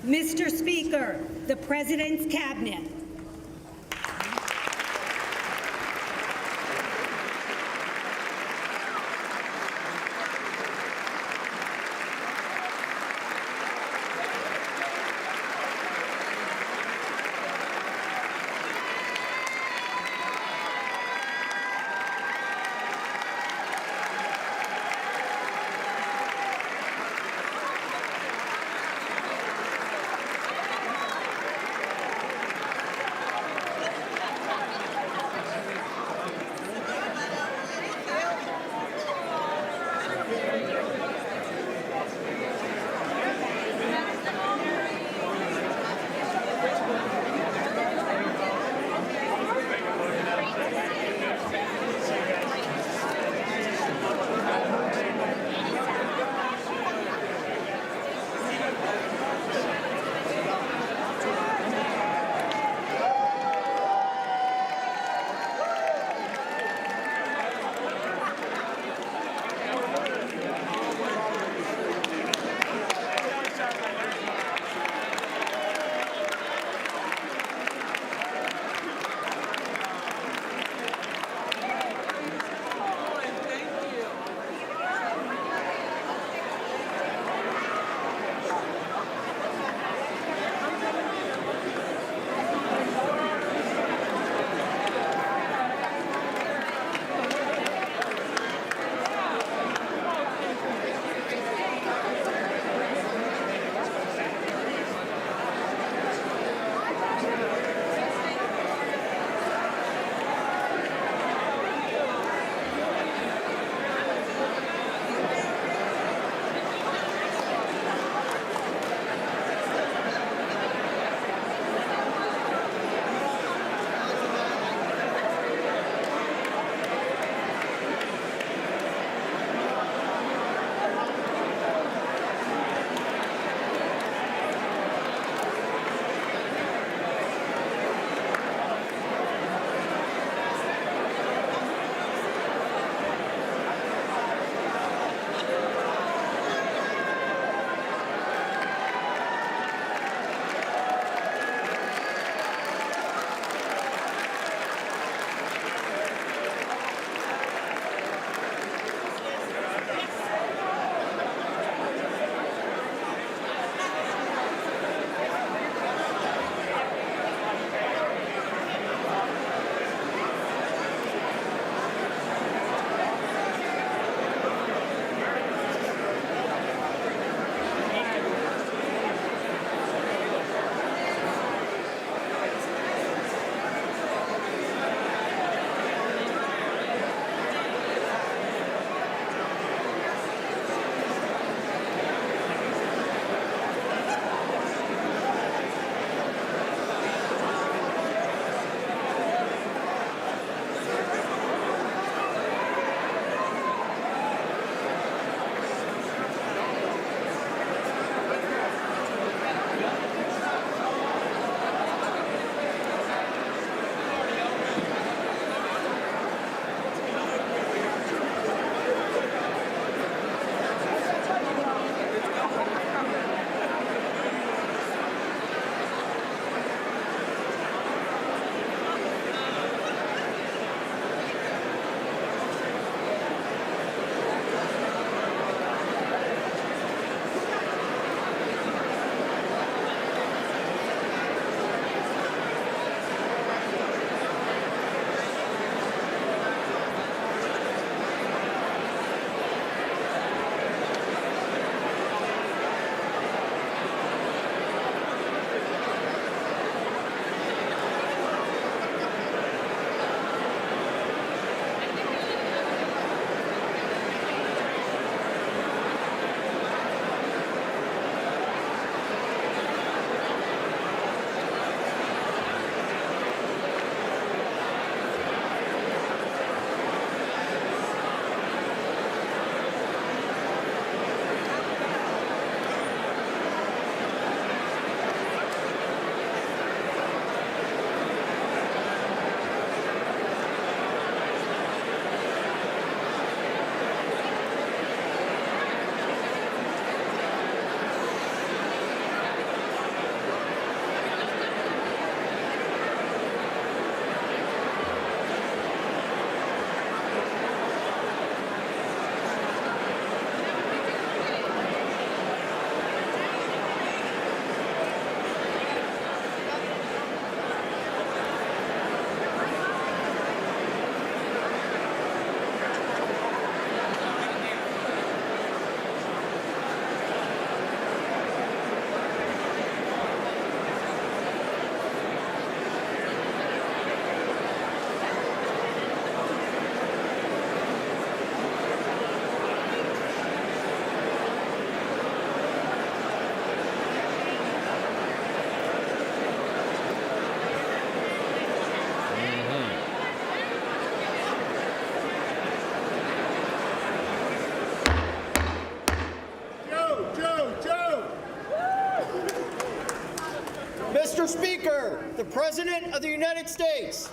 Mr. Speaker, the President's Cabinet. Speaker, the President of the United States.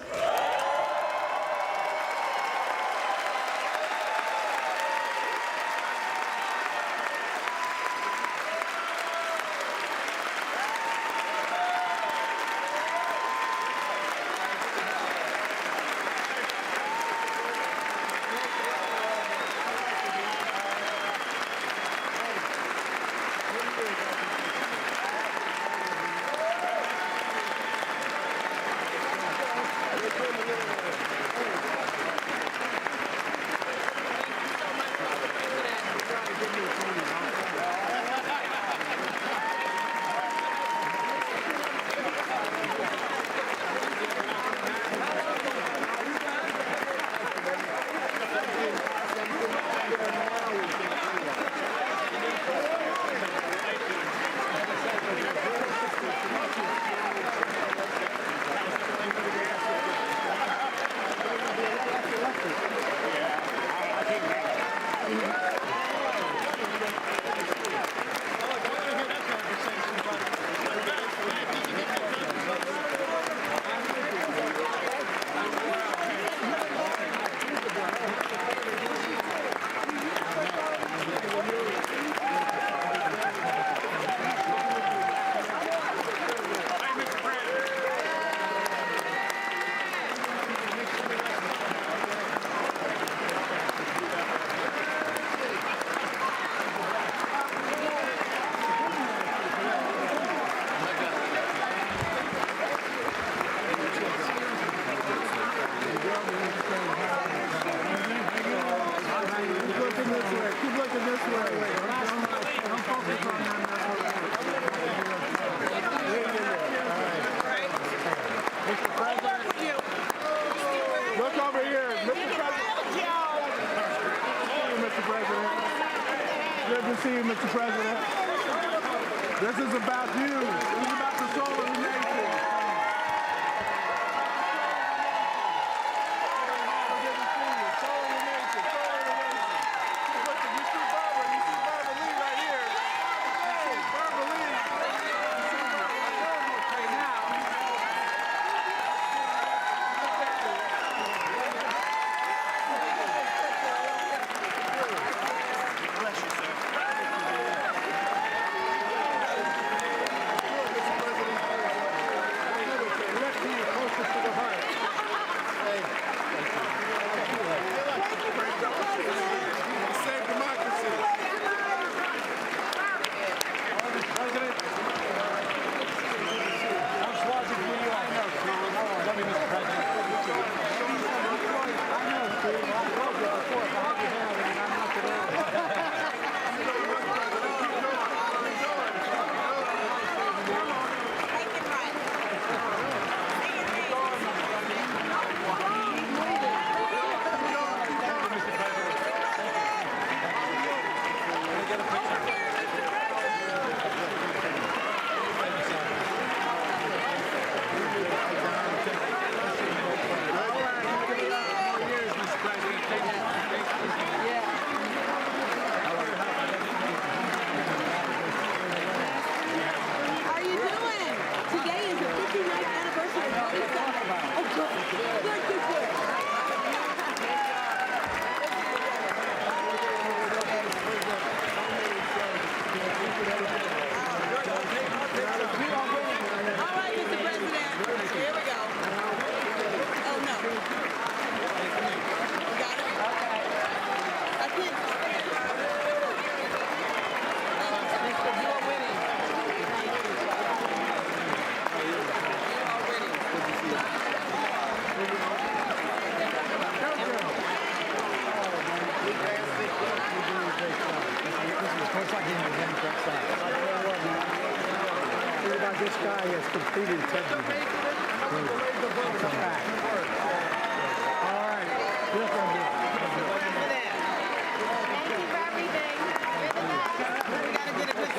Look over here, Mr. President. Good to see you, Mr. President. This is about you. This is about the soul of the nation. Good to see you. Soul of the nation. Soul of the nation. Listen, you see Barbara Lee right here. You see Barbara Lee. Okay, now. Save democracy. President. I'm swapping for you. I know, Steve. Love you, Mr. President. I know, Steve. I told you before. I had your hand and I'm not today. How are you doing? Today is the 59th anniversary of the Senate. Oh, good. All right, Mr. President. Here we go. Oh, no. You got it? Okay. I can't. You are winning. This guy has completed integrity. Come back. All right. This one here. Thank you for everything. We gotta get a good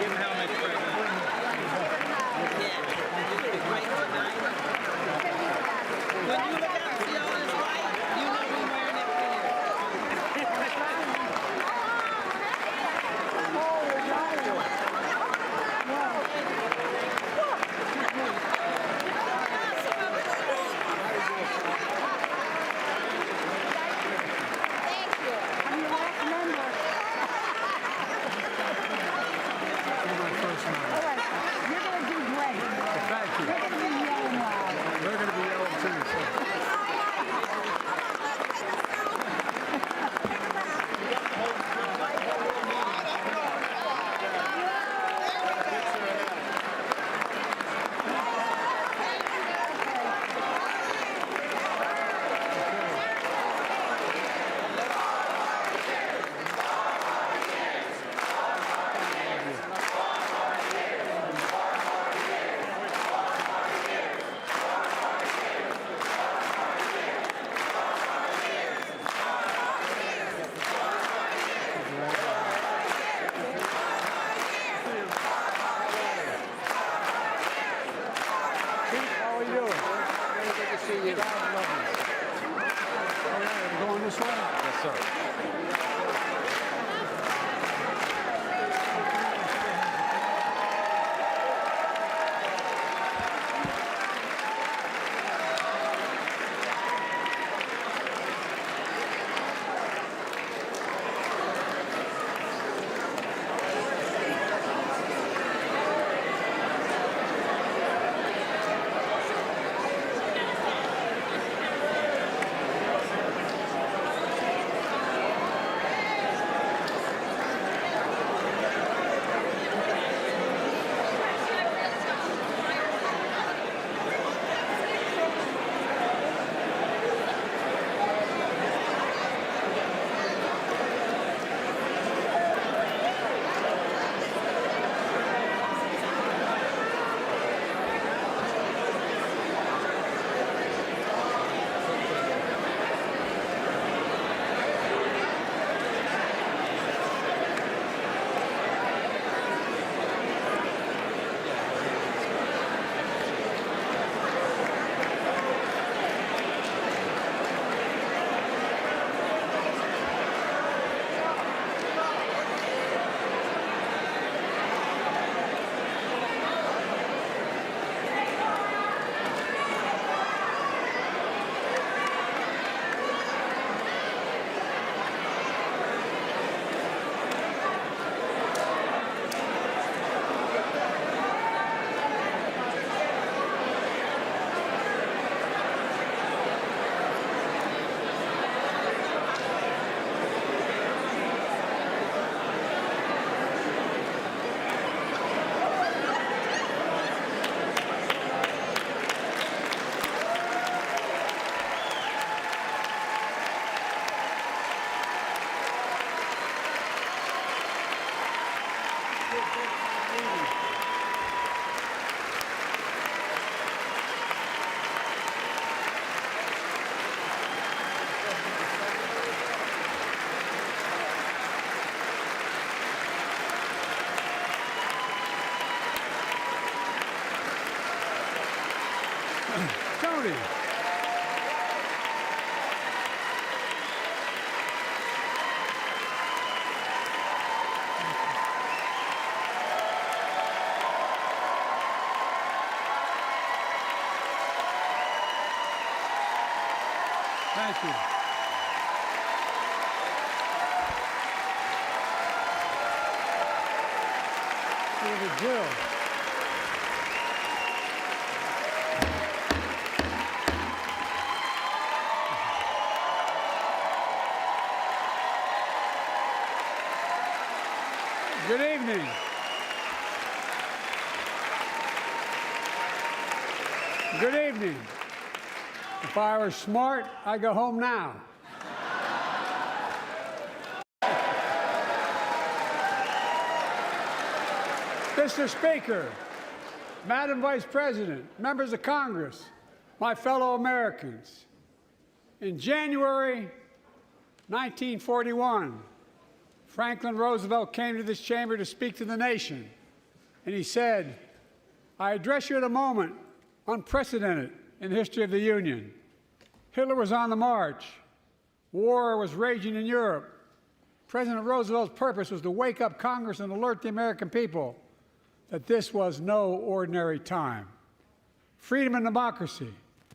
Give him helmet, President. Yeah. Right. Tony. Thank you. Senator Jill. Good evening. Good evening. If I were smart, I'd go home now. Mr. Speaker, Madam Vice President, members of Congress, my fellow Americans, in January 1941, Franklin Roosevelt came to this chamber to speak to the nation, and he said, "I address you at a moment unprecedented in the history of the Union. Hitler was on the march. War was raging in Europe. President Roosevelt's purpose was to wake up Congress and alert the American people that this was no ordinary time. Freedom and democracy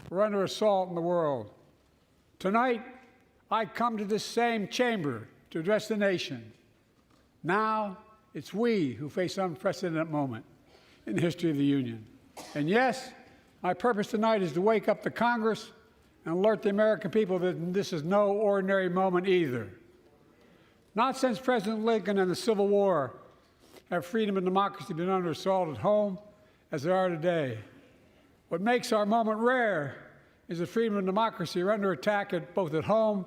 were under assault in the world. Tonight, I come to this same chamber to address the nation. Now, it's we who face an unprecedented moment in the history of the Union. And yes, my purpose tonight is to wake up the Congress and alert the American people that this is no ordinary moment either. Not since President Lincoln and the Civil War have freedom and democracy been under assault at home as they are today. What makes our moment rare is that freedom and democracy are under attack both at home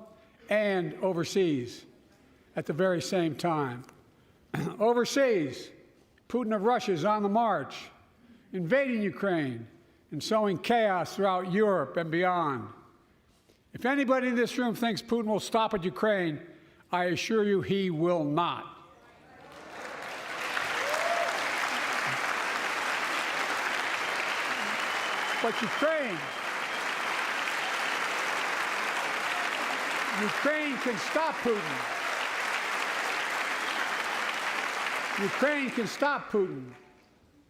and overseas at the very same time. Overseas, Putin of Russia is on the march, invading Ukraine and sowing chaos throughout Europe and beyond. If anybody in this room thinks Putin will stop at Ukraine, I assure you he will not. But Ukraine can stop Putin. Ukraine can stop Putin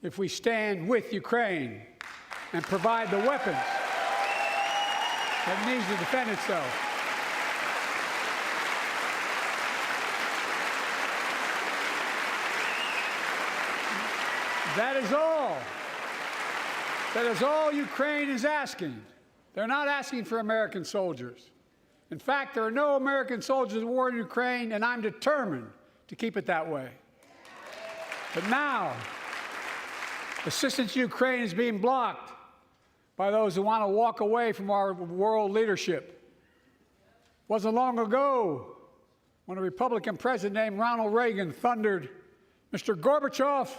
if we stand with Ukraine and provide the weapons that it needs to defend itself. That is all. That is all Ukraine is asking. They're not asking for American soldiers. In fact, there are no American soldiers at war in Ukraine, and I'm determined to keep it that way. But now, assistance to Ukraine is being blocked by those who want to walk away from our world leadership. It wasn't long ago when a Republican president named Ronald Reagan thundered, "Mr. Gorbachev,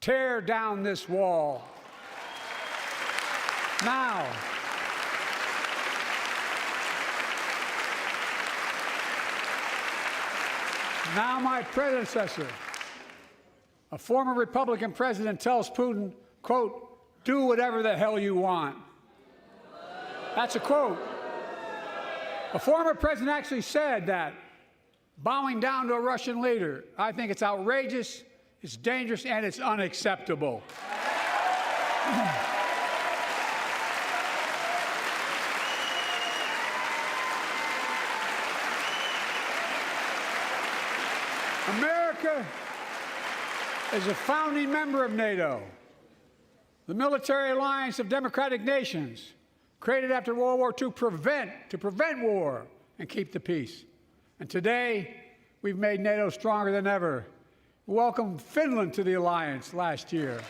tear down this wall." Now, my predecessor, a former Republican president, tells Putin, quote, "Do whatever the hell you want." That's a quote. A former president actually said that, bowing down to a Russian leader. I think it's outrageous, it's dangerous, and it's unacceptable. America is a founding member of NATO, the military alliance of democratic nations created after World War II to prevent war and keep the peace. And today, we've made NATO stronger than ever. We welcomed Finland to the alliance last year.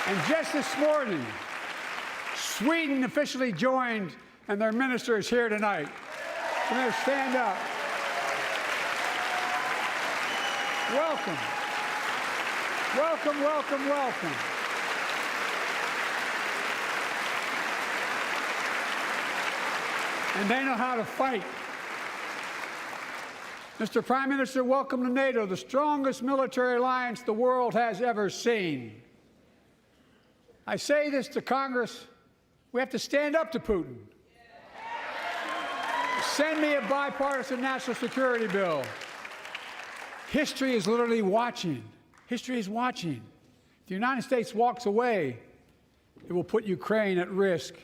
And just this morning, Sweden officially joined, and their minister is here tonight. Come here, stand up. Welcome. Welcome, welcome, welcome. And they know how to fight. Mr. Prime Minister, welcome to NATO, the strongest military alliance the world has ever seen. I say this to Congress. We have to stand up to Putin. Send me a bipartisan national security bill. History is literally watching. History is watching. If the United States walks away, it will put Ukraine at risk.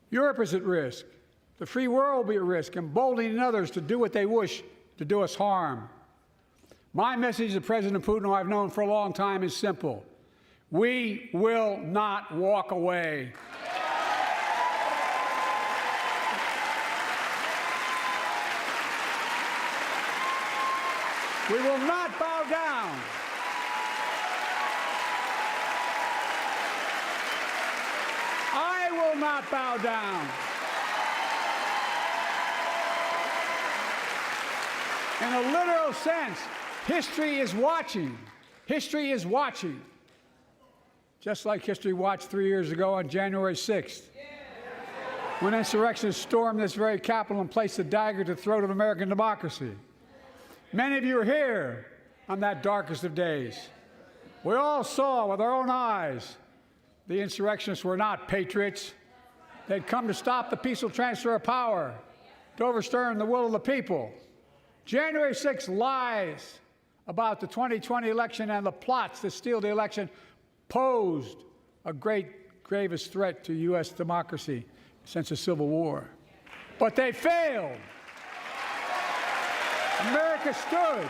Europe is at risk. The free world will be at risk, emboldening others to do what they wish to do us harm. My message to President Putin, who I've known for a long time, is simple. We will not walk away. We will not bow down. I will not bow down. In a literal sense, history is watching. History is watching. Just like history watched 3 years ago on January 6th, when insurrectionists stormed this very Capitol and placed a dagger to the throat of American democracy. Many of you were here on that darkest of days. We all saw with our own eyes the insurrectionists were not patriots. They'd come to stop the peaceful transfer of power, to overturn the will of the people. January 6th lies about the 2020 election and the plots to steal the election posed a gravest threat to U.S. democracy since the Civil War. But they failed. America stood.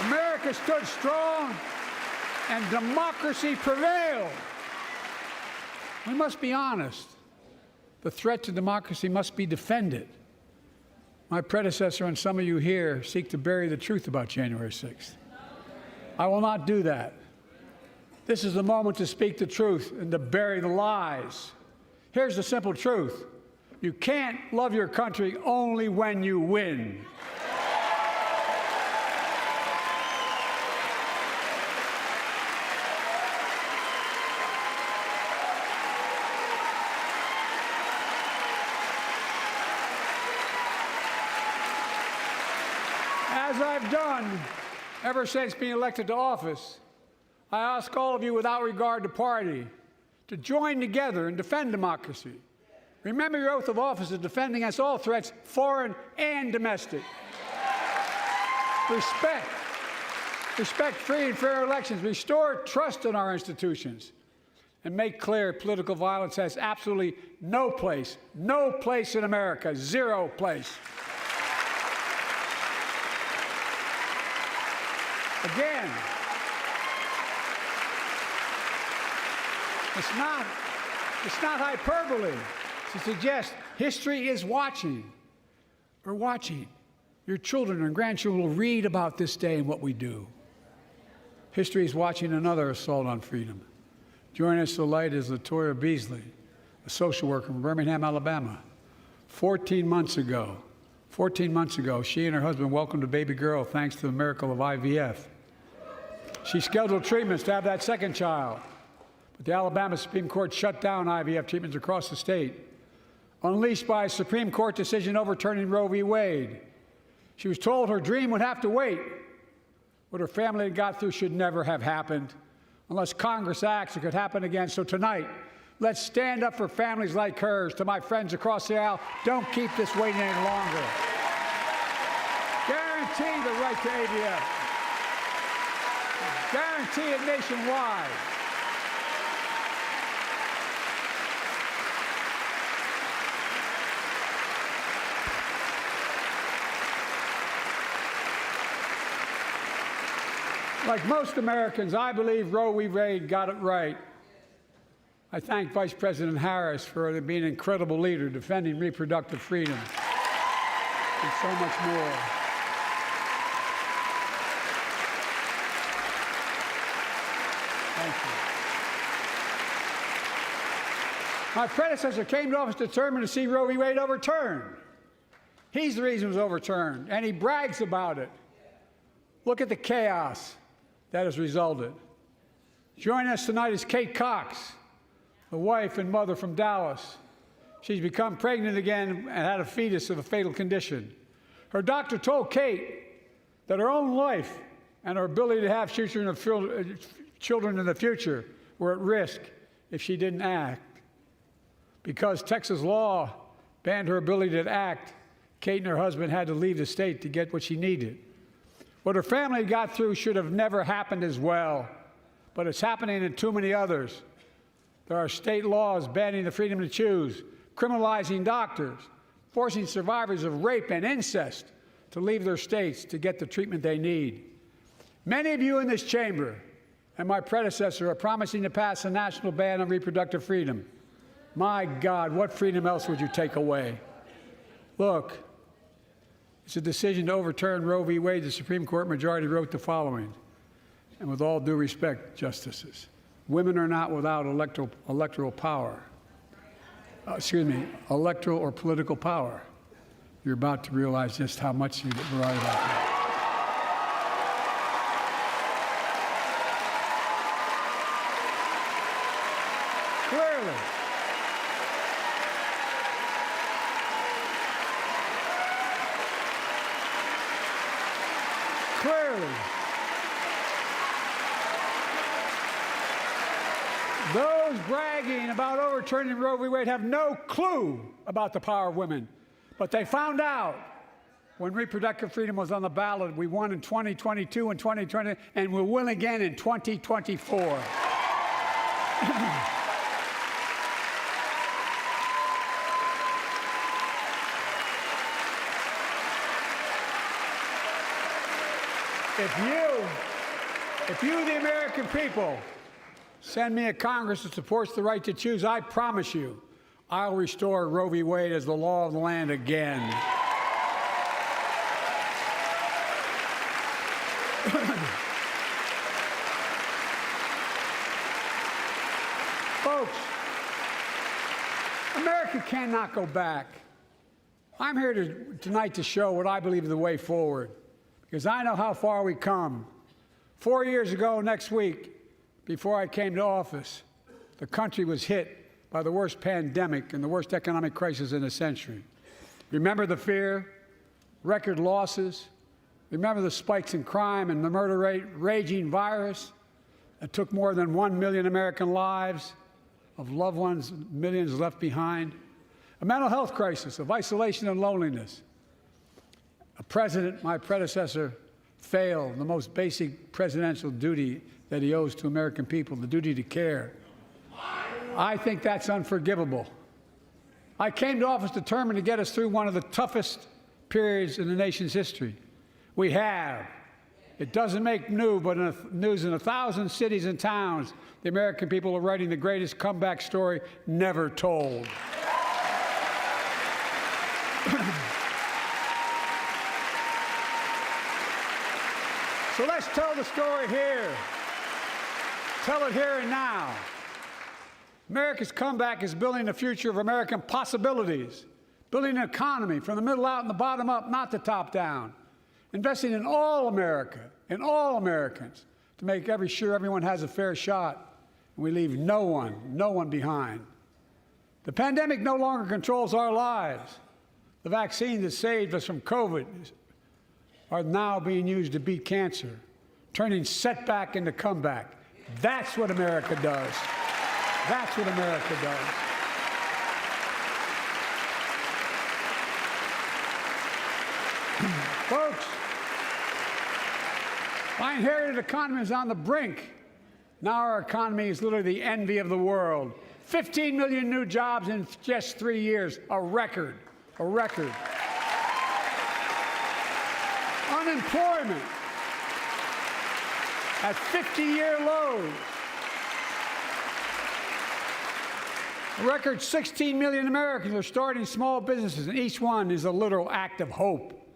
America stood strong, and democracy prevailed. We must be honest. The threat to democracy must be defended. My predecessor and some of you here seek to bury the truth about January 6th. I will not do that. This is the moment to speak the truth and to bury the lies. Here's the simple truth. You can't love your country only when you win. As I've done ever since being elected to office, I ask all of you, without regard to party, to join together and defend democracy. Remember your oath of office to defend against all threats, foreign and domestic. Respect free and fair elections, restore trust in our institutions, and make clear political violence has absolutely no place in America, zero place. Again, it's not hyperbole to suggest history is watching. We're watching. Your children and grandchildren will read about this day and what we do. History is watching another assault on freedom. Joining us tonight is Latoya Beasley, a social worker from Birmingham, Alabama. 14 months ago, she and her husband welcomed a baby girl thanks to the miracle of IVF. She scheduled treatments to have that second child, but the Alabama Supreme Court shut down IVF treatments across the state, unleashed by a Supreme Court decision overturning Roe v. Wade. She was told her dream would have to wait. What her family had got through should never have happened. Unless Congress acts, it could happen again. So tonight, let's stand up for families like hers. To my friends across the aisle, don't keep this waiting any longer. Guarantee the right to AVF. Guarantee it nationwide. Like most Americans, I believe Roe v. Wade got it right. I thank Vice President Harris for being an incredible leader, defending reproductive freedom, and so much more. Thank you. My predecessor came to office determined to see Roe v. Wade overturned. He's the reason it was overturned, and he brags about it. Look at the chaos that has resulted. Joining us tonight is Kate Cox, the wife and mother from Dallas. She's become pregnant again and had a fetus of a fatal condition. Her doctor told Kate that her own life and her ability to have children in the future were at risk if she didn't act. Because Texas law banned her ability to act, Kate and her husband had to leave the state to get what she needed. What her family got through should have never happened as well, but it's happening in too many others. There are state laws banning the freedom to choose, criminalizing doctors, forcing survivors of rape and incest to leave their states to get the treatment they need. Many of you in this chamber and my predecessor are promising to pass a national ban on reproductive freedom. My God, what freedom else would you take away? Look, it's a decision to overturn Roe v. Wade. The Supreme Court majority wrote the following, and with all due respect, justices, women are not without electoral power. Electoral or political power. You're about to realize just how much you're right about that. Clearly, those bragging about overturning Roe v. Wade have no clue about the power of women. But they found out when reproductive freedom was on the ballot. We won in 2022 and 2020, and we'll win again in 2024. If you, the American people, send me a Congress that supports the right to choose, I promise you, I'll restore Roe v. Wade as the law of the land again. Folks, America cannot go back. I'm here tonight to show what I believe is the way forward, because I know how far we come. 4 years ago next week, before I came to office, the country was hit by the worst pandemic and the worst economic crisis in a century. Remember the fear, record losses? Remember the spikes in crime and the murder rate, raging virus that took more than 1 million American lives of loved ones, millions left behind? A mental health crisis of isolation and loneliness. A president, my predecessor, failed the most basic presidential duty that he owes to American people, the duty to care. I think that's unforgivable. I came to office determined to get us through one of the toughest periods in the nation's history. We have. It doesn't make news, but in 1,000 cities and towns, the American people are writing the greatest comeback story never told. So let's tell the story here. Tell it here and now. America's comeback is building the future of American possibilities, building an economy from the middle out and the bottom up, not the top down, investing in all America, in all Americans, to make sure everyone has a fair shot, and we leave no one behind. The pandemic no longer controls our lives. The vaccines that saved us from COVID are now being used to beat cancer, turning setback into comeback. That's what America does. That's what America does. Folks, our inherited economy is on the brink. Now our economy is literally the envy of the world. 15 million new jobs in just 3 years, a record, a record. Unemployment at 50-year lows. A record 16 million Americans are starting small businesses, and each one is a literal act of hope.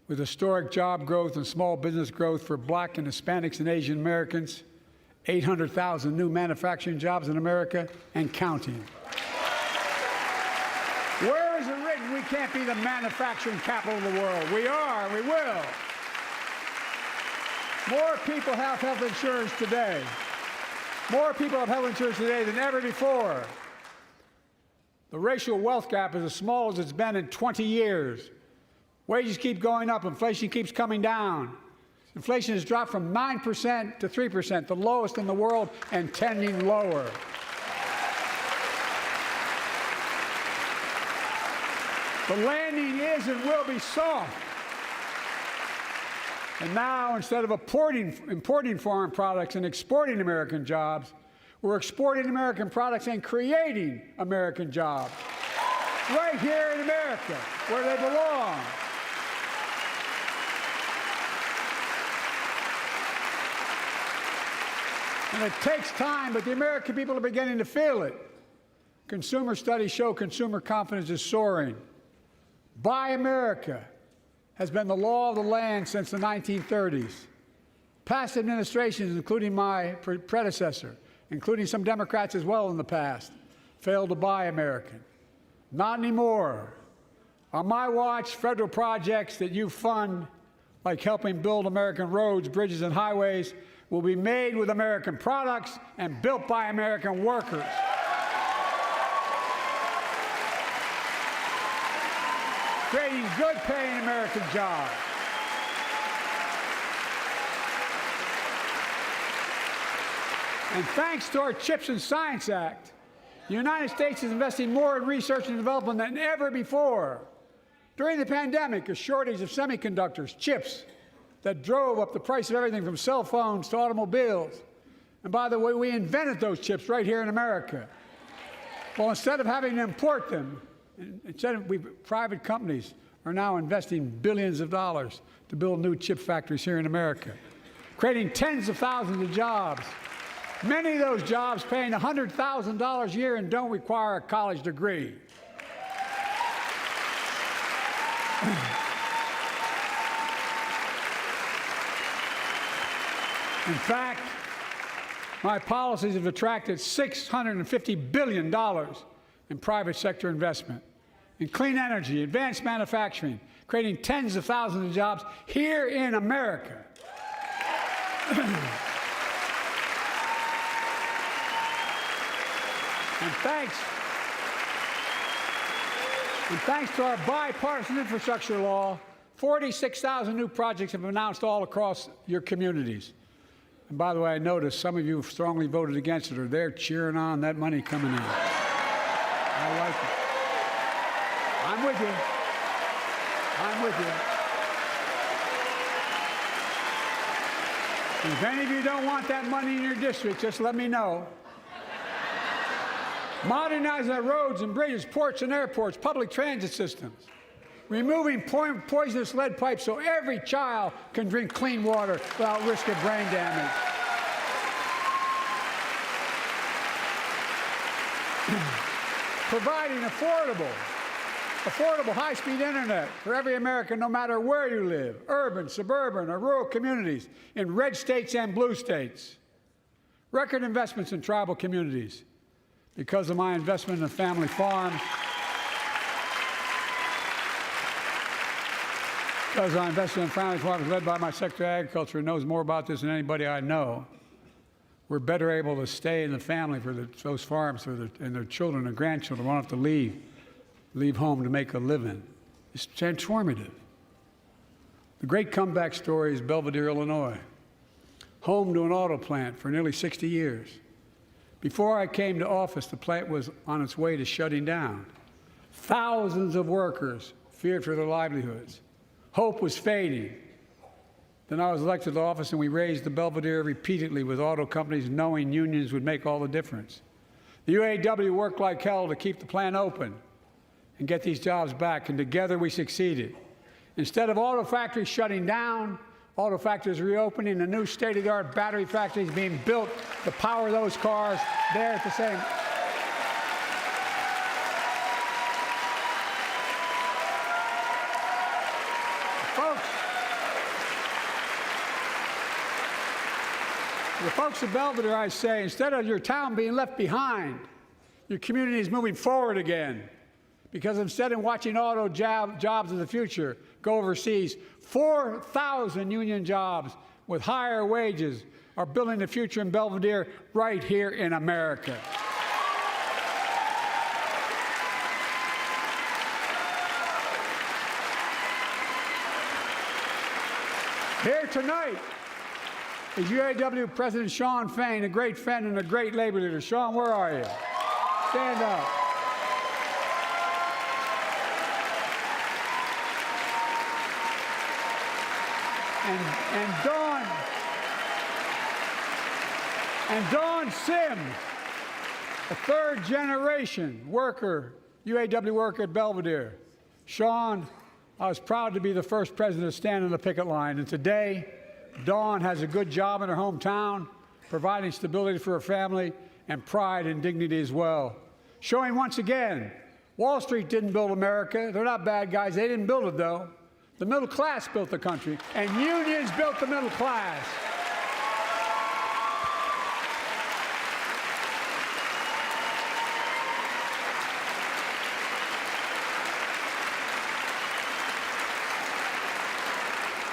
With historic job growth and small business growth for Black and Hispanics and Asian Americans, 800,000 new manufacturing jobs in America and counting. Where is it written we can't be the manufacturing capital of the world? We are, we will. More people have health insurance today. More people have health insurance today than ever before. The racial wealth gap is as small as it's been in 20 years. Wages keep going up. Inflation keeps coming down. Inflation has dropped from 9% to 3%, the lowest in the world and tending lower. The landing is and will be soft. And now, instead of importing foreign products and exporting American jobs, we're exporting American products and creating American jobs right here in America, where they belong. And it takes time, but the American people are beginning to feel it. Consumer studies show consumer confidence is soaring. Buy America has been the law of the land since the 1930s. Past administrations, including my predecessor, including some Democrats as well in the past, failed to buy American. Not anymore. On my watch, federal projects that you fund, like helping build American roads, bridges, and highways, will be made with American products and built by American workers. Creating good-paying American jobs. And thanks to our CHIPS and Science Act, the United States is investing more in research and development than ever before. During the pandemic, a shortage of semiconductors, chips, that drove up the price of everything from cell phones to automobiles. And by the way, we invented those chips right here in America. Well, instead of having to import them, private companies are now investing billions of dollars to build new chip factories here in America, creating tens of thousands of jobs. Many of those jobs paying $100,000 a year and don't require a college degree. In fact, my policies have attracted $650 billion in private sector investment in clean energy, advanced manufacturing, creating tens of thousands of jobs here in America. And thanks to our bipartisan infrastructure law, 46,000 new projects have been announced all across your communities. And by the way, I noticed some of you strongly voted against it, or they're cheering on that money coming in. I like it. I'm with you. I'm with you. And if any of you don't want that money in your district, just let me know. Modernizing our roads and bridges, ports and airports, public transit systems. Removing poisonous lead pipes so every child can drink clean water without risk of brain damage. Providing affordable high-speed internet for every American, no matter where you live, urban, suburban, or rural communities, in red states and blue states. Record investments in tribal communities. Because of my investment in the family farm, because I invested in family farms led by my Secretary of Agriculture, who knows more about this than anybody I know, we're better able to stay in the family for those farms and their children and grandchildren won't have to leave home to make a living. It's transformative. The great comeback story is Belvidere, Illinois, home to an auto plant for nearly 60 years. Before I came to office, the plant was on its way to shutting down. Thousands of workers feared for their livelihoods. Hope was fading. Then I was elected to office, and we raised the Belvidere repeatedly with auto companies, knowing unions would make all the difference. The UAW worked like hell to keep the plant open and get these jobs back, and together we succeeded. Instead of auto factories shutting down, auto factories reopening, and new state-of-the-art battery factories being built to power those cars there at the same. The folks of Belvidere, I say, instead of your town being left behind, your community is moving forward again. Because instead of watching auto jobs of the future go overseas, 4,000 union jobs with higher wages are building the future in Belvidere right here in America. Here tonight is UAW President Shawn Fain, a great friend and a great labor leader. Shawn, where are you? Stand up. And Dawn Sims, a third-generation worker, UAW worker at Belvedere. Shawn, I was proud to be the first president to stand on the picket line, and today, Dawn has a good job in her hometown, providing stability for her family and pride and dignity as well. Showing once again, Wall Street didn't build America. They're not bad guys. They didn't build it, though. The middle class built the country, and unions built the middle class.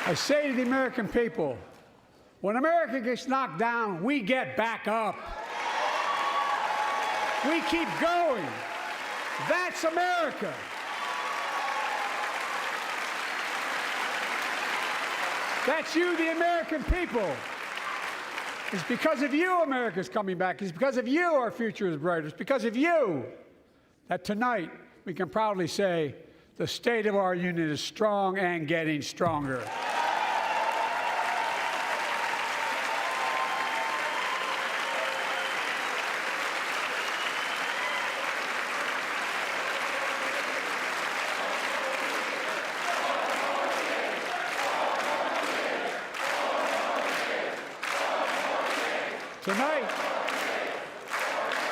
I say to the American people, when America gets knocked down, we get back up. We keep going. That's America. That's you, the American people. It's because of you America's coming back. It's because of you our future is brighter. It's because of you that tonight we can proudly say the state of our union is strong and getting stronger.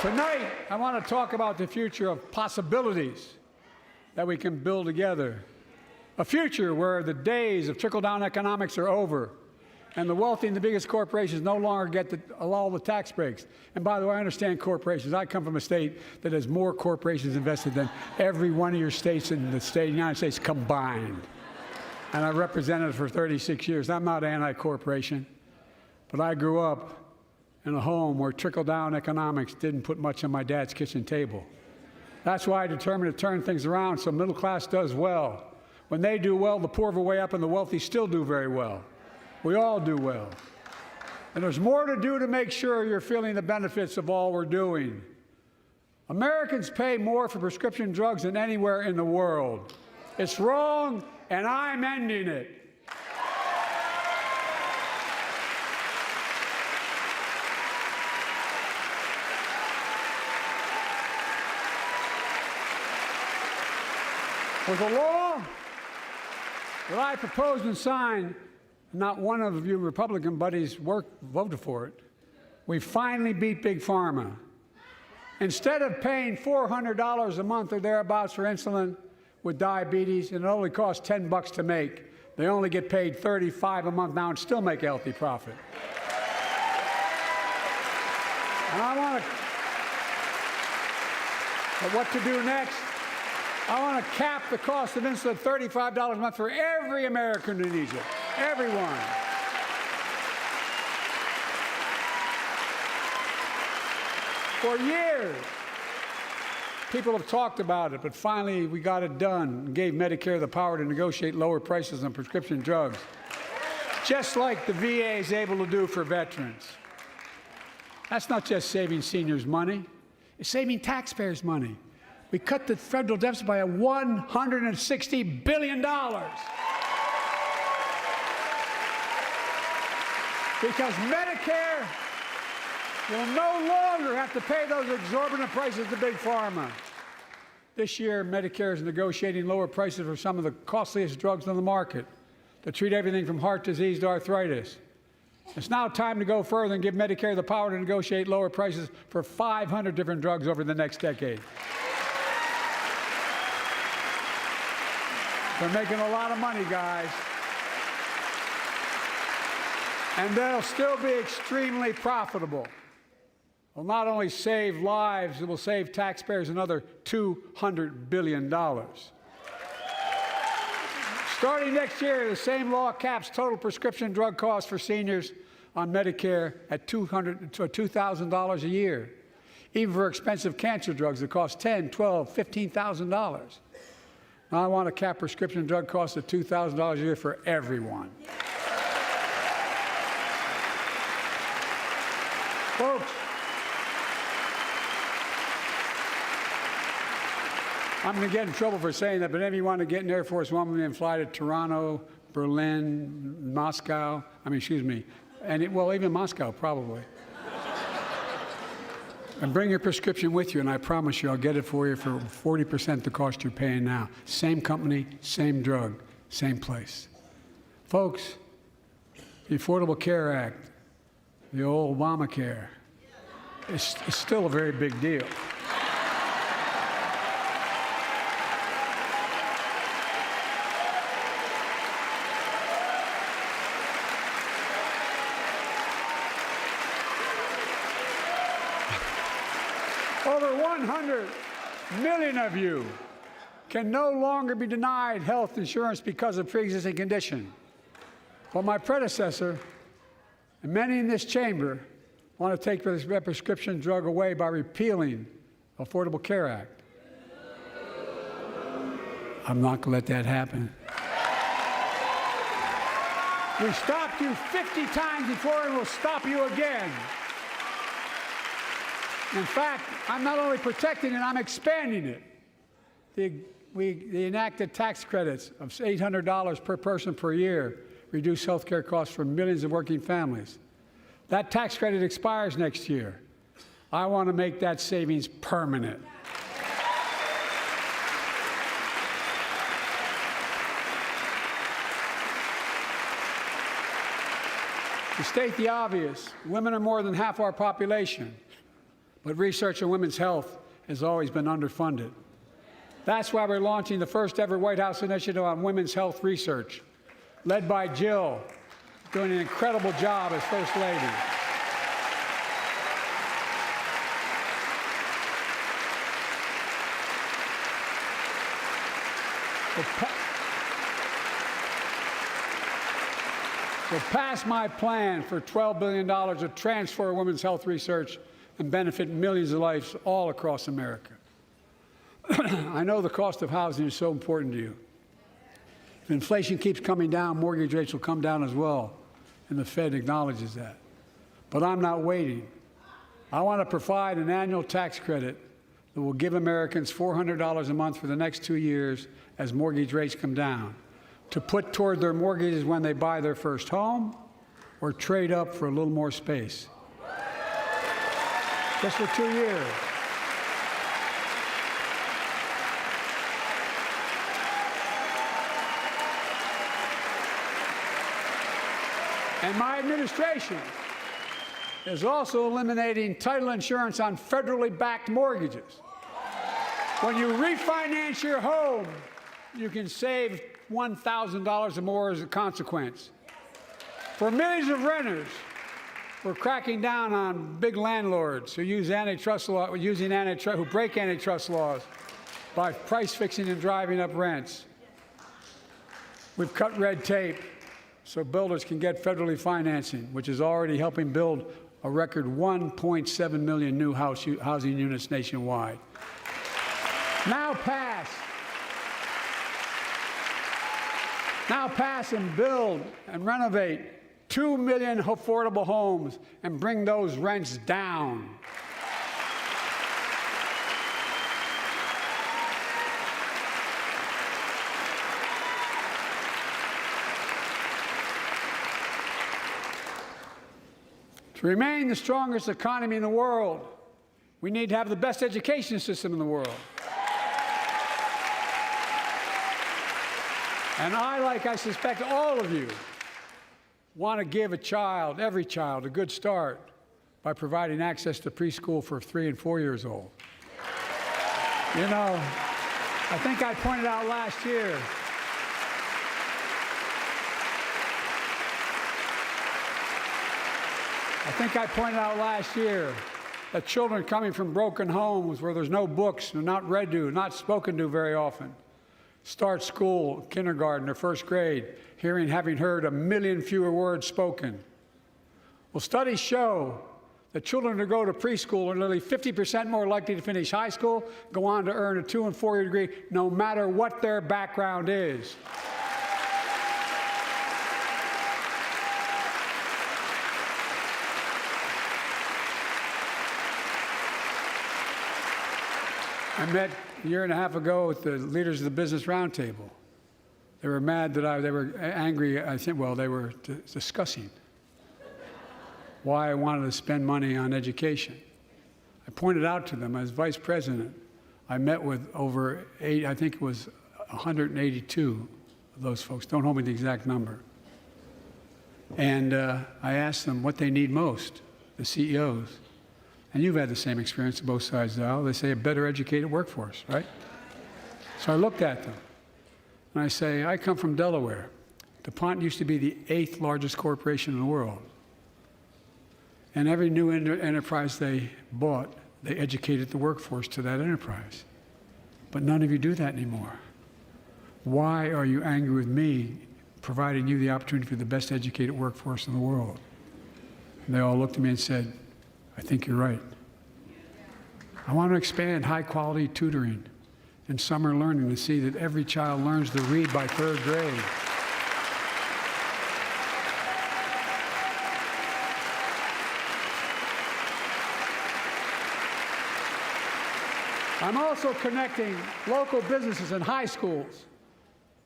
Tonight, I want to talk about the future of possibilities that we can build together. A future where the days of trickle-down economics are over, and the wealthy and the biggest corporations no longer get all the tax breaks. And by the way, I understand corporations. I come from a state that has more corporations invested than every one of your states in the state of the United States combined. And I represented it for 36 years. I'm not anti-corporation, but I grew up in a home where trickle-down economics didn't put much on my dad's kitchen table. That's why I determined to turn things around so middle class does well. When they do well, the poor go way up and the wealthy still do very well. We all do well. And there's more to do to make sure you're feeling the benefits of all we're doing. Americans pay more for prescription drugs than anywhere in the world. It's wrong, and I'm ending it. With a law that I proposed and signed, not one of you Republican buddies voted for it, we finally beat Big Pharma. Instead of paying $400 a month or thereabouts for insulin with diabetes, and it only costs $10 to make, they only get paid $35 a month now and still make a healthy profit. And I want to, but what to do next? I want to cap the cost of insulin at $35 a month for every American who needs it. Everyone. For years, people have talked about it, but finally we got it done and gave Medicare the power to negotiate lower prices on prescription drugs, just like the VA is able to do for veterans. That's not just saving seniors money, it's saving taxpayers money. We cut the federal deficit by $160 billion. Because Medicare will no longer have to pay those exorbitant prices to Big Pharma. This year, Medicare is negotiating lower prices for some of the costliest drugs on the market that treat everything from heart disease to arthritis. It's now time to go further and give Medicare the power to negotiate lower prices for 500 different drugs over the next decade. They're making a lot of money, guys. And they'll still be extremely profitable. Will not only save lives, it will save taxpayers another $200 billion. Starting next year, the same law caps total prescription drug costs for seniors on Medicare at $2,000 a year, even for expensive cancer drugs that cost $10,000, $12,000, $15,000. Now I want to cap prescription drug costs at $2,000 a year for everyone. I'm going to get in trouble for saying that, but if you want to get an Air Force One and fly to Toronto, Berlin, Moscow, well, even Moscow, probably. And bring your prescription with you, and I promise you I'll get it for you for 40% the cost you're paying now. Same company, same drug, same place. Folks, the Affordable Care Act, the old Obamacare, is still a very big deal. Over 100 million of you can no longer be denied health insurance because of pre-existing condition. Well, my predecessor, and many in this chamber, want to take this prescription drug away by repealing the Affordable Care Act. I'm not going to let that happen. We stopped you 50 times before, and we'll stop you again. In fact, I'm not only protecting it, I'm expanding it. The enacted tax credits of $800 per person per year reduce health care costs for millions of working families. That tax credit expires next year. I want to make that savings permanent. To state the obvious, women are more than half our population, but research on women's health has always been underfunded. That's why we're launching the first ever White House initiative on women's health research, led by Jill, doing an incredible job as First Lady. So pass my plan for $12 billion to transfer women's health research and benefit millions of lives all across America. I know the cost of housing is so important to you. If inflation keeps coming down, mortgage rates will come down as well, and the Fed acknowledges that. But I'm not waiting. I want to provide an annual tax credit that will give Americans $400 a month for the next 2 years as mortgage rates come down, to put toward their mortgages when they buy their first home or trade up for a little more space. Just for 2 years. And my administration is also eliminating title insurance on federally backed mortgages. When you refinance your home, you can save $1,000 or more as a consequence. For millions of renters, we're cracking down on big landlords who use antitrust law, who break antitrust laws by price fixing and driving up rents. We've cut red tape so builders can get federally financing, which is already helping build a record 1.7 million new housing units nationwide. Now pass and build and renovate 2 million affordable homes and bring those rents down. To remain the strongest economy in the world, we need to have the best education system in the world. And I, like I suspect all of you, want to give every child, a good start by providing access to preschool for 3 and 4 years old. You know, I think I pointed out last year, that children coming from broken homes where there's no books, they're not read to, not spoken to very often, start school, kindergarten, or first grade, having heard 1 million fewer words spoken. Well, studies show that children who go to preschool are nearly 50% more likely to finish high school, go on to earn a 2- and 4-year degree, no matter what their background is. I met a year and a half ago with the leaders of the Business Roundtable. They were mad that they were angry. I think, well, they were discussing why I wanted to spend money on education. I pointed out to them as vice president, I met with over I think it was 182 of those folks. Don't hold me to the exact number. And I asked them what they need most, the CEOs. And you've had the same experience on both sides of the aisle. They say a better educated workforce, right? So I looked at them and I say, I come from Delaware. DuPont used to be the 8th largest corporation in the world. And every new enterprise they bought, they educated the workforce to that enterprise. But none of you do that anymore. Why are you angry with me providing you the opportunity for the best educated workforce in the world? And they all looked at me and said, I think you're right. I want to expand high-quality tutoring and summer learning to see that every child learns to read by 3rd grade. I'm also connecting local businesses and high schools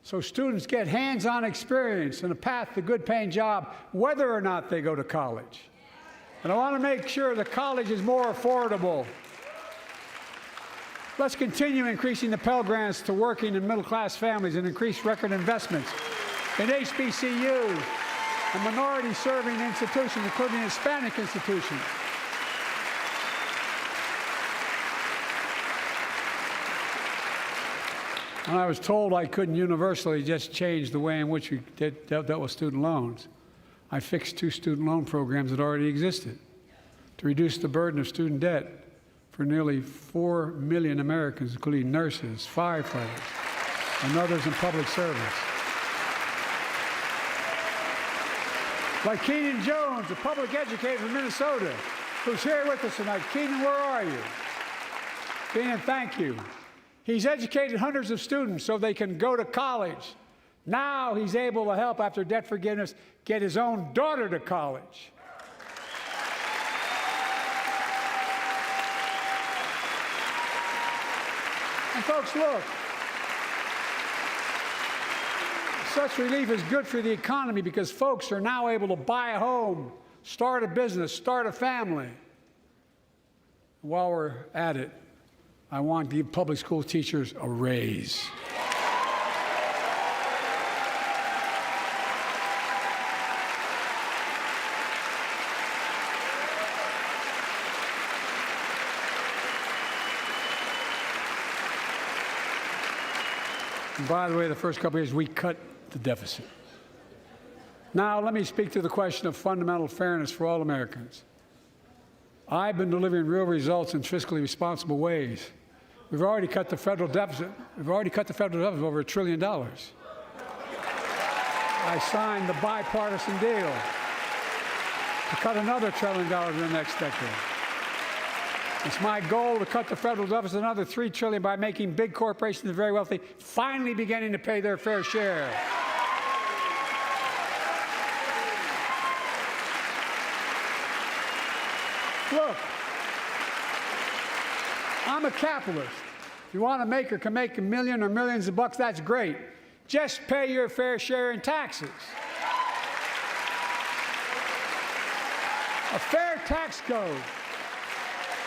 so students get hands-on experience and a path to a good-paying job, whether or not they go to college. And I want to make sure that college is more affordable. Let's continue increasing the Pell Grants to working and middle-class families and increase record investments in HBCUs and minority-serving institutions, including Hispanic institutions. And I was told I couldn't universally just change the way in which we dealt with student loans. I fixed 2 student loan programs that already existed to reduce the burden of student debt for nearly 4 million Americans, including nurses, firefighters, and others in public service. Like Keenan Jones, a public educator from Minnesota, who's here with us tonight. Keenan, where are you? Keenan, thank you. He's educated hundreds of students so they can go to college. Now he's able to help, after debt forgiveness, get his own daughter to college. And folks, look, such relief is good for the economy because folks are now able to buy a home, start a business, start a family. While we're at it, I want to give public school teachers a raise. And by the way, the first couple of years, we cut the deficit. Now, let me speak to the question of fundamental fairness for all Americans. I've been delivering real results in fiscally responsible ways. We've already cut the federal deficit. We've already cut the federal deficit over $1 trillion. I signed the bipartisan deal to cut another $1 trillion in the next decade. It's my goal to cut the federal deficit another $3 trillion by making big corporations and very wealthy finally beginning to pay their fair share. Look, I'm a capitalist. If you want to make or can make $1 million or millions of bucks, that's great. Just pay your fair share in taxes. A fair tax code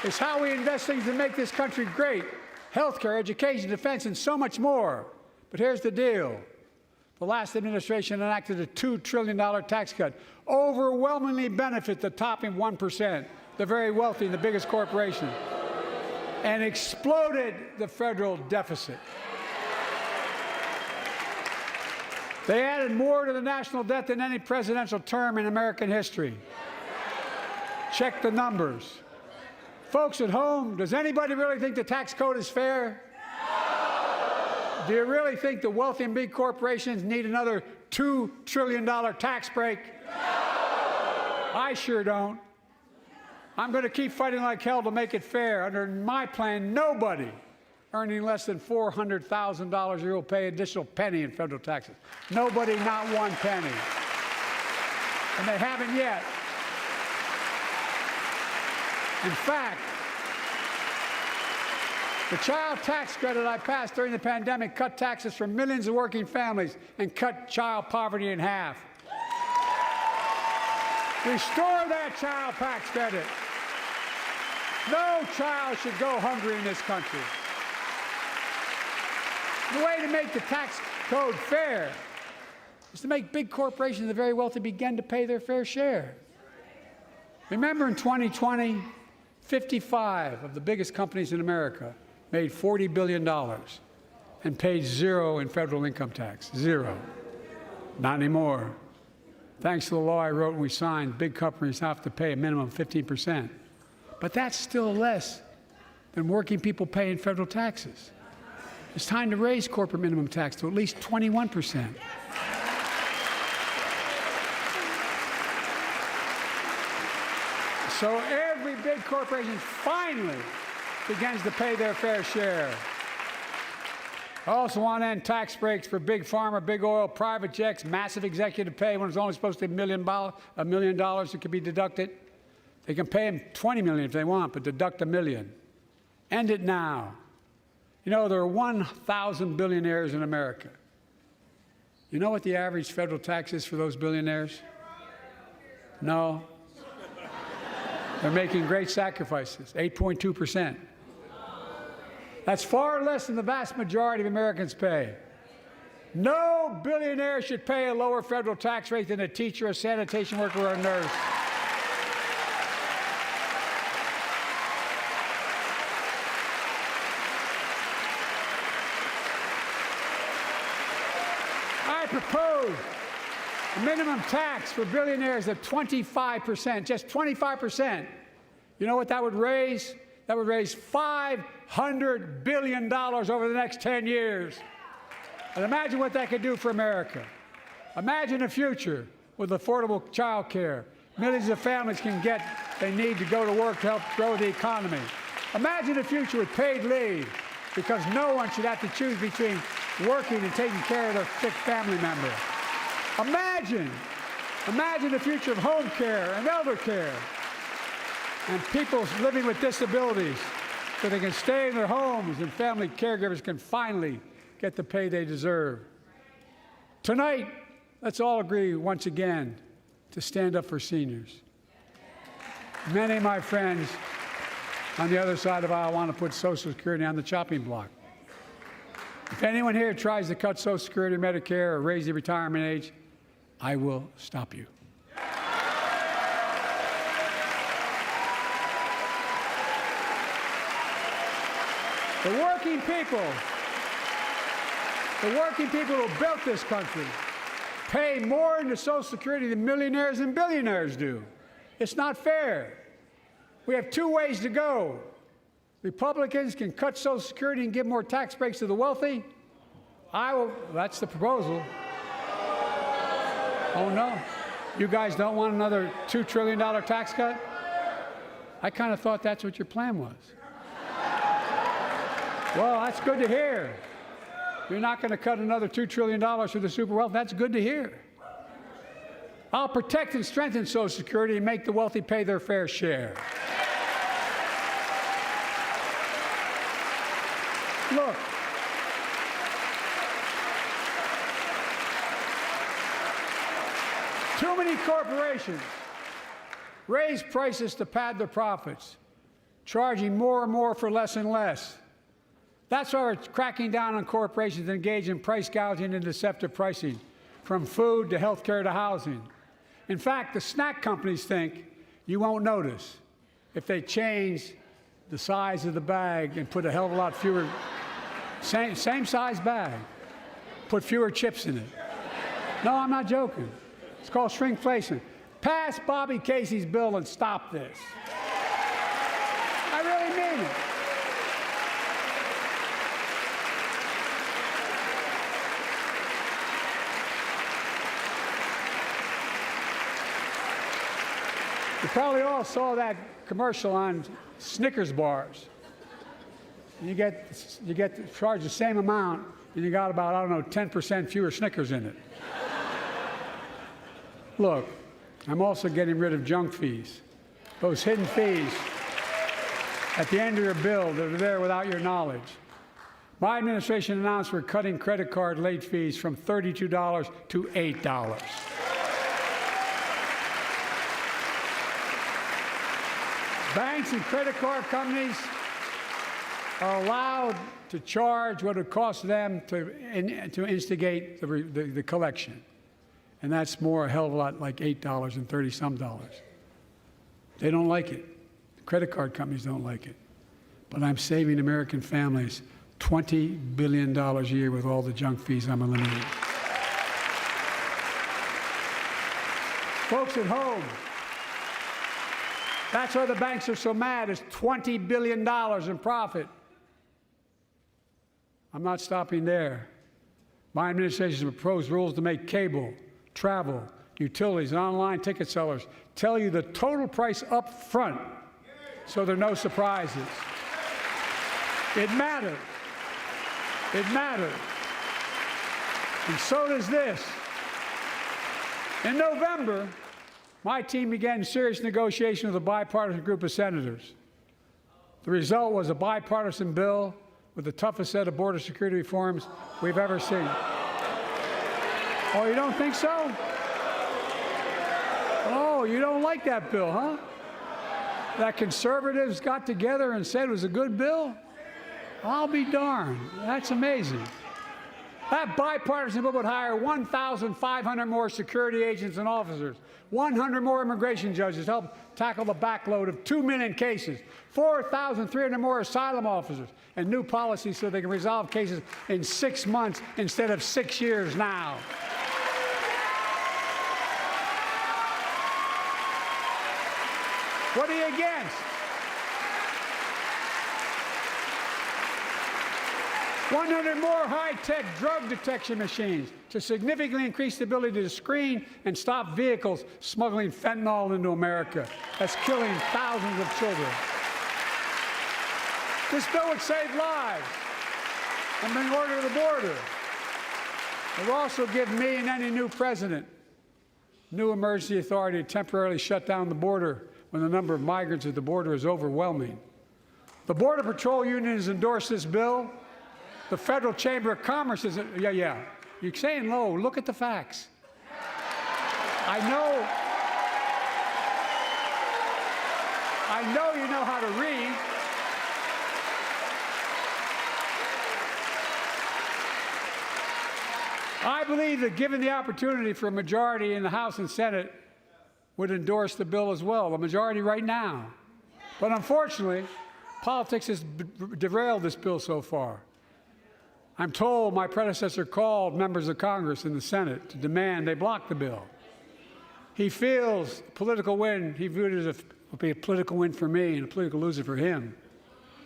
is how we invest things to make this country great. Healthcare, education, defense, and so much more. But here's the deal. The last administration enacted a $2 trillion tax cut, overwhelmingly benefit the top 1%, the very wealthy and the biggest corporations, and exploded the federal deficit. They added more to the national debt than any presidential term in American history. Check the numbers. Folks at home, does anybody really think the tax code is fair? No. Do you really think the wealthy and big corporations need another $2 trillion tax break? No. I sure don't. I'm going to keep fighting like hell to make it fair. Under my plan, nobody earning less than $400,000 a year will pay an additional penny in federal taxes. Nobody, not one penny. And they haven't yet. In fact, The child tax credit I passed during the pandemic cut taxes for millions of working families and cut child poverty in half. Restore that child tax credit. No child should go hungry in this country. The way to make the tax code fair is to make big corporations and the very wealthy begin to pay their fair share. Remember in 2020, 55 of the biggest companies in America made $40 billion and paid zero in federal income tax. Zero. Not anymore. Thanks to the law I wrote and we signed, big companies have to pay a minimum of 15%. But that's still less than working people pay in federal taxes. It's time to raise corporate minimum tax to at least 21%. So every big corporation finally begins to pay their fair share. I also want to end tax breaks for big pharma, big oil, private jets, massive executive pay when it's only supposed to be $1 million that could be deducted. They can pay them $20 million if they want, but deduct $1 million. End it now. You know, there are 1,000 billionaires in America. You know what the average federal tax is for those billionaires? No. They're making great sacrifices, 8.2%. That's far less than the vast majority of Americans pay. No billionaire should pay a lower federal tax rate than a teacher, a sanitation worker, or a nurse. I propose a minimum tax for billionaires of 25%, just 25%. You know what that would raise? That would raise $500 billion over the next 10 years. And imagine what that could do for America. Imagine a future with affordable child care. Millions of families can get what they need to go to work to help grow the economy. Imagine a future with paid leave, because no one should have to choose between working and taking care of their sick family member. Imagine the future of home care and elder care, and people living with disabilities so they can stay in their homes and family caregivers can finally get the pay they deserve. Tonight, let's all agree once again to stand up for seniors. Many of my friends on the other side of the aisle want to put Social Security on the chopping block. If anyone here tries to cut Social Security, Medicare, or raise the retirement age, I will stop you. The working people who built this country pay more into Social Security than millionaires and billionaires do. It's not fair. We have two ways to go. Republicans can cut Social Security and give more tax breaks to the wealthy. That's the proposal. Oh no, you guys don't want another $2 trillion tax cut? I kind of thought that's what your plan was. Well, that's good to hear. You're not going to cut another $2 trillion for the super wealthy. That's good to hear. I'll protect and strengthen Social Security and make the wealthy pay their fair share. Look, too many corporations raise prices to pad their profits, charging more and more for less and less. That's why we're cracking down on corporations that engage in price gouging and deceptive pricing, from food to health care to housing. In fact, the snack companies think you won't notice if they change the size of the bag and put a hell of a lot fewer, same size bag, put fewer chips in it. No, I'm not joking. It's called shrinkflation. Pass Bobby Casey's bill and stop this. I really mean it. You probably all saw that commercial on Snickers bars. You get charged the same amount, and you got about, I don't know, 10% fewer Snickers in it. Look, I'm also getting rid of junk fees. Those hidden fees at the end of your bill that are there without your knowledge. My administration announced we're cutting credit card late fees from $32 to $8. Banks and credit card companies are allowed to charge what it costs them to instigate the collection. And that's more a hell of a lot like $8 and 30-some dollars. They don't like it. The credit card companies don't like it. But I'm saving American families $20 billion a year with all the junk fees I'm eliminating. Folks at home, that's why the banks are so mad. It's $20 billion in profit. I'm not stopping there. My administration has proposed rules to make cable, travel, utilities, and online ticket sellers tell you the total price up front so there are no surprises. It matters. It matters. And so does this. In November, my team began serious negotiation with a bipartisan group of senators. The result was a bipartisan bill with the toughest set of border security reforms we've ever seen. Oh, you don't think so? Oh, you don't like that bill, huh? That conservatives got together and said it was a good bill? I'll be darned. That's amazing. That bipartisan bill would hire 1,500 more security agents and officers, 100 more immigration judges to help tackle the backload of 2 million cases, 4,300 more asylum officers, and new policies so they can resolve cases in 6 months instead of 6 years now. What are you against? 100 more high-tech drug detection machines to significantly increase the ability to screen and stop vehicles smuggling fentanyl into America. That's killing thousands of children. This bill would save lives and bring order to the border. It will also give me and any new president new emergency authority to temporarily shut down the border when the number of migrants at the border is overwhelming. The Border Patrol Union has endorsed this bill. The Federal Chamber of Commerce is, yeah. You're saying low. Look at the facts. I know you know how to read. I believe that given the opportunity for a majority in the House and Senate would endorse the bill as well, a majority right now. But unfortunately, politics has derailed this bill so far. I'm told my predecessor called members of Congress in the Senate to demand they block the bill. He feels political win, he viewed it as would be a political win for me and a political loser for him.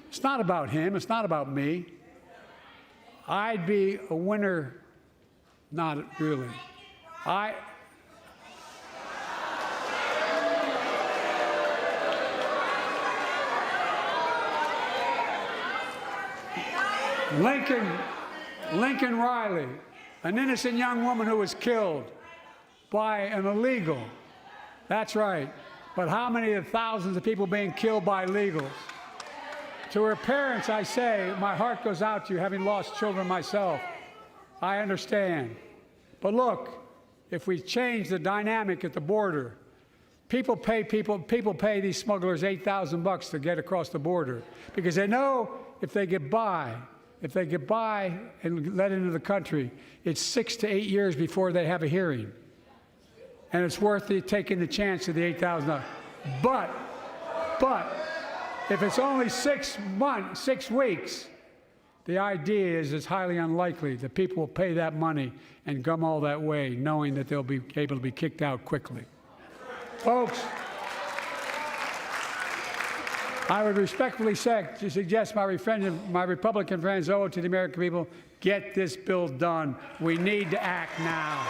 It's not about him, it's not about me. I'd be a winner, not really. Lincoln Riley, an innocent young woman who was killed by an illegal. That's right. But how many of the thousands of people being killed by illegals? To her parents, I say, my heart goes out to you, having lost children myself. I understand. But look, if we change the dynamic at the border, people pay these smugglers $8,000 to get across the border because they know if they get by and let into the country, it's 6 to 8 years before they have a hearing. And it's worth taking the chance of the $8,000. But if it's only 6 weeks, the idea is it's highly unlikely that people will pay that money and come all that way knowing that they'll be able to be kicked out quickly. Folks, I would respectfully suggest my Republican friends owe it to the American people, get this bill done. We need to act now.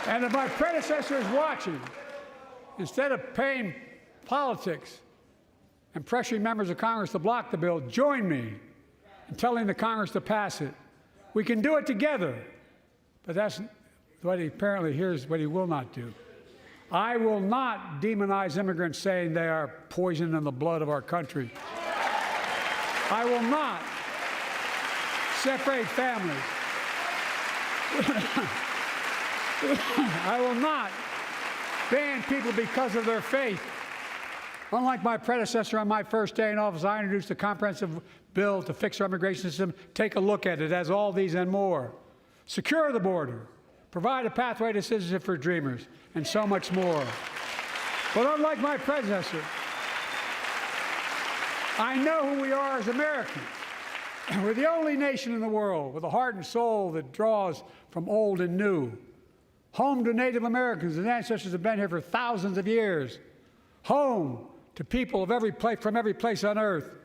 And if my predecessor is watching, instead of paying politics and pressuring members of Congress to block the bill, join me and telling the Congress to pass it. We can do it together, but that's what he apparently here's what he will not do. I will not demonize immigrants saying they are poison in the blood of our country. I will not separate families. I will not ban people because of their faith. Unlike my predecessor on my first day in office, I introduced a comprehensive bill to fix our immigration system. Take a look at it. It has all these and more. Secure the border. Provide a pathway to citizenship for dreamers, and so much more. But unlike my predecessor, I know who we are as Americans. We're the only nation in the world with a heart and soul that draws from old and new. Home to Native Americans, whose ancestors have been here for thousands of years. Home to people of from every place on earth.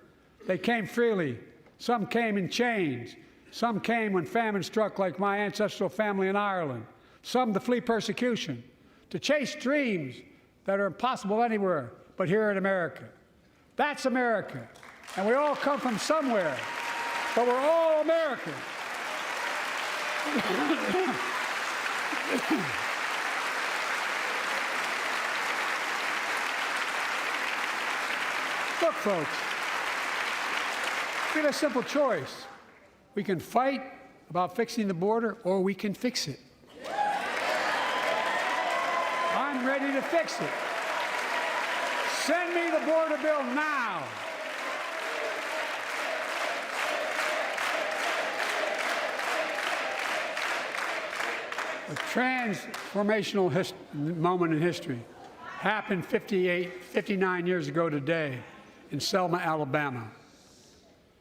They came freely. Some came in chains. Some came when famine struck, like my ancestral family in Ireland. Some to flee persecution, to chase dreams that are impossible anywhere but here in America. That's America. And we all come from somewhere, but we're all Americans. Look, folks, we have a simple choice. We can fight about fixing the border, or we can fix it. I'm ready to fix it. Send me the border bill now. A transformational moment in history happened 59 years ago today in Selma, Alabama.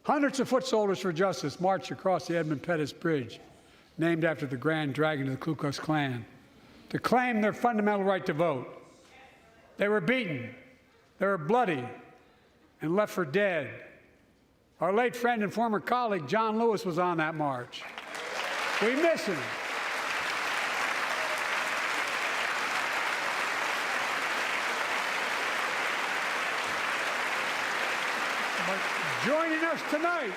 Hundreds of foot soldiers for justice marched across the Edmund Pettus Bridge, named after the Grand Dragon of the Ku Klux Klan, to claim their fundamental right to vote. They were beaten, they were bloody, and left for dead. Our late friend and former colleague, John Lewis, was on that march. We miss him. Joining us tonight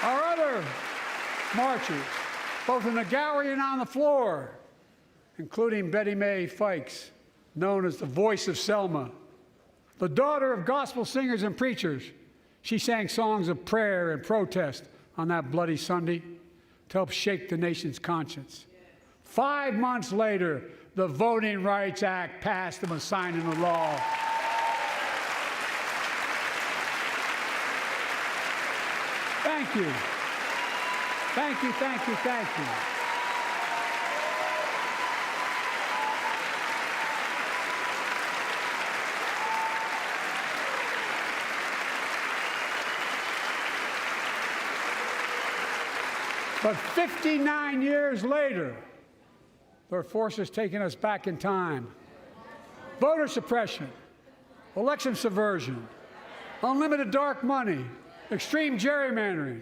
are other marchers, both in the gallery and on the floor, including Betty Mae Fikes, known as the voice of Selma. The daughter of gospel singers and preachers, she sang songs of prayer and protest on that bloody Sunday to help shake the nation's conscience. 5 months later, the Voting Rights Act passed and was signed into law. Thank you. Thank you, thank you, thank you. But 59 years later, there are forces taking us back in time. Voter suppression, election subversion, unlimited dark money, extreme gerrymandering.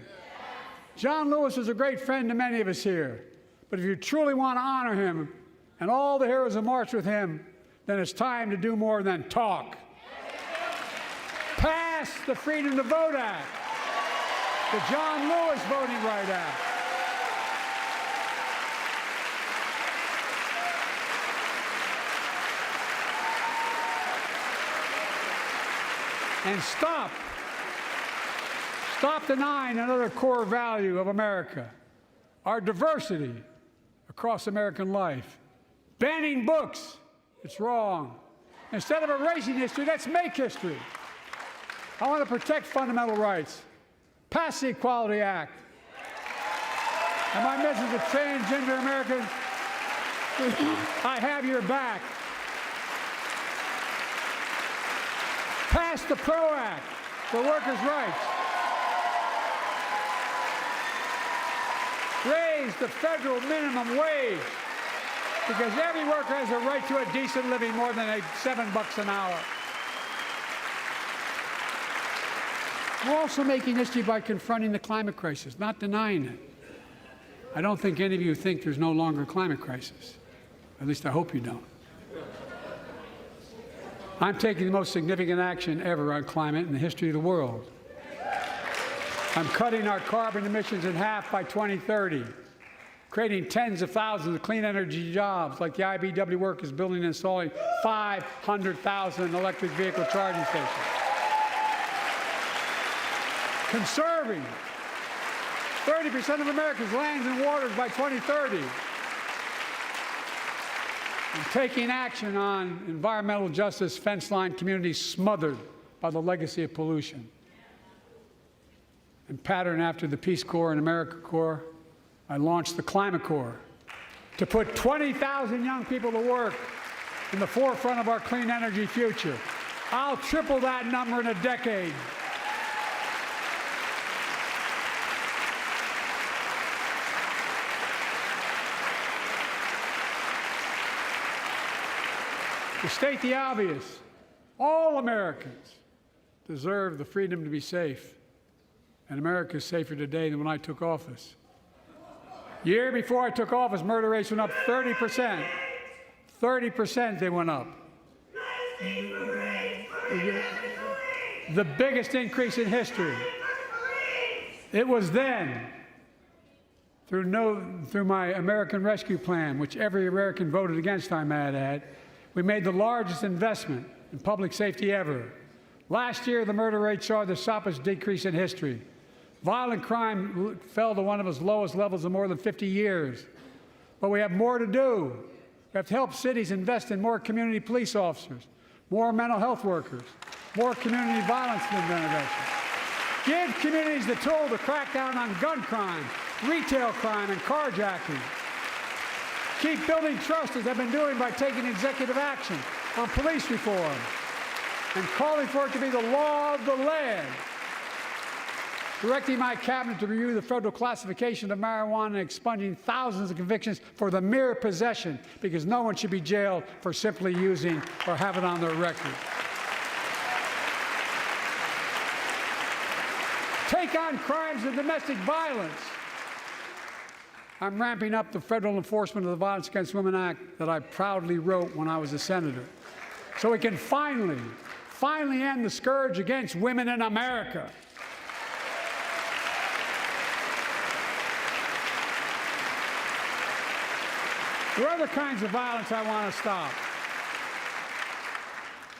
John Lewis is a great friend to many of us here, but if you truly want to honor him and all the heroes who marched with him, then it's time to do more than talk. Pass the Freedom to Vote Act, the John Lewis Voting Rights Act. And stop denying another core value of America, our diversity across American life. Banning books, it's wrong. Instead of erasing history, let's make history. I want to protect fundamental rights. Pass the Equality Act. And my message to transgender Americans, I have your back. Pass the PRO Act for workers' rights. Raise the federal minimum wage, because every worker has a right to a decent living more than $7 an hour. We're also making history by confronting the climate crisis, not denying it. I don't think any of you think there's no longer a climate crisis. At least I hope you don't. I'm taking the most significant action ever on climate in the history of the world. I'm cutting our carbon emissions in half by 2030, creating tens of thousands of clean energy jobs like the IBEW workers building and installing 500,000 electric vehicle charging stations. Conserving 30% of America's lands and waters by 2030. And taking action on environmental justice fence line communities smothered by the legacy of pollution. And patterned after the Peace Corps and AmeriCorps, I launched the Climate Corps to put 20,000 young people to work in the forefront of our clean energy future. I'll triple that number in a decade. To state the obvious, all Americans deserve the freedom to be safe, and America is safer today than when I took office. Year before I took office, murder rates went up 30%. 30% they went up. The biggest increase in history. It was then, through my American Rescue Plan, which every American voted against, I might add, we made the largest investment in public safety ever. Last year, the murder rate saw the sharpest decrease in history. Violent crime fell to one of its lowest levels in more than 50 years. But we have more to do. We have to help cities invest in more community police officers, more mental health workers, more community violence intervention. Give communities the tool to crack down on gun crime, retail crime, and carjacking. Keep building trust, as I've been doing by taking executive action on police reform and calling for it to be the law of the land. Directing my cabinet to review the federal classification of marijuana and expunging thousands of convictions for the mere possession, because no one should be jailed for simply using or have it on their record. Take on crimes of domestic violence. I'm ramping up the federal enforcement of the Violence Against Women Act that I proudly wrote when I was a senator, so we can finally end the scourge against women in America. There are other kinds of violence I want to stop.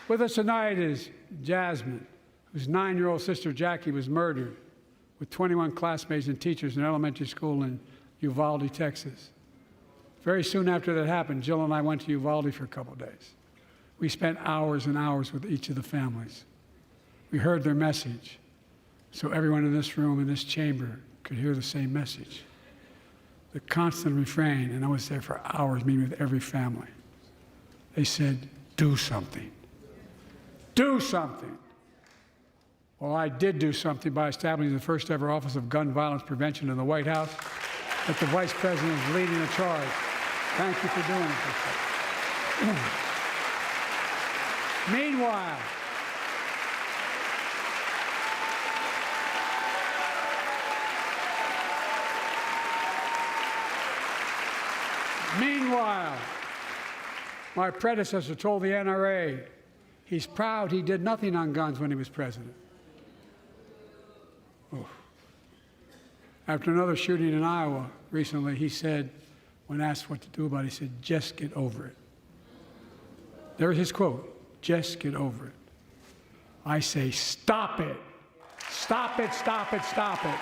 With us tonight is Jasmine, whose 9-year-old sister Jackie was murdered with 21 classmates and teachers in an elementary school in Uvalde, Texas. Very soon after that happened, Jill and I went to Uvalde for a couple of days. We spent hours and hours with each of the families. We heard their message, so everyone in this room, in this chamber, could hear the same message. The constant refrain, and I was there for hours meeting with every family. They said, do something. Do something. Well, I did do something by establishing the first ever Office of Gun Violence Prevention in the White House, that the Vice President is leading the charge. Thank you for doing it. Meanwhile, my predecessor told the NRA he's proud he did nothing on guns when he was president. Oof. After another shooting in Iowa recently, he said, when asked what to do about it, he said, just get over it. There's his quote, just get over it. I say, stop it. Stop it, stop it, stop it.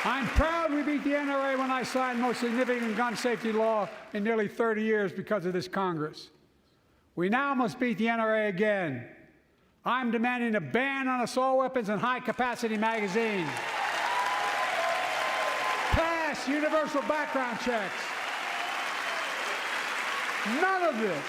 I'm proud we beat the NRA when I signed the most significant gun safety law in nearly 30 years because of this Congress. We now must beat the NRA again. I'm demanding a ban on assault weapons and high-capacity magazines. Pass universal background checks. None of this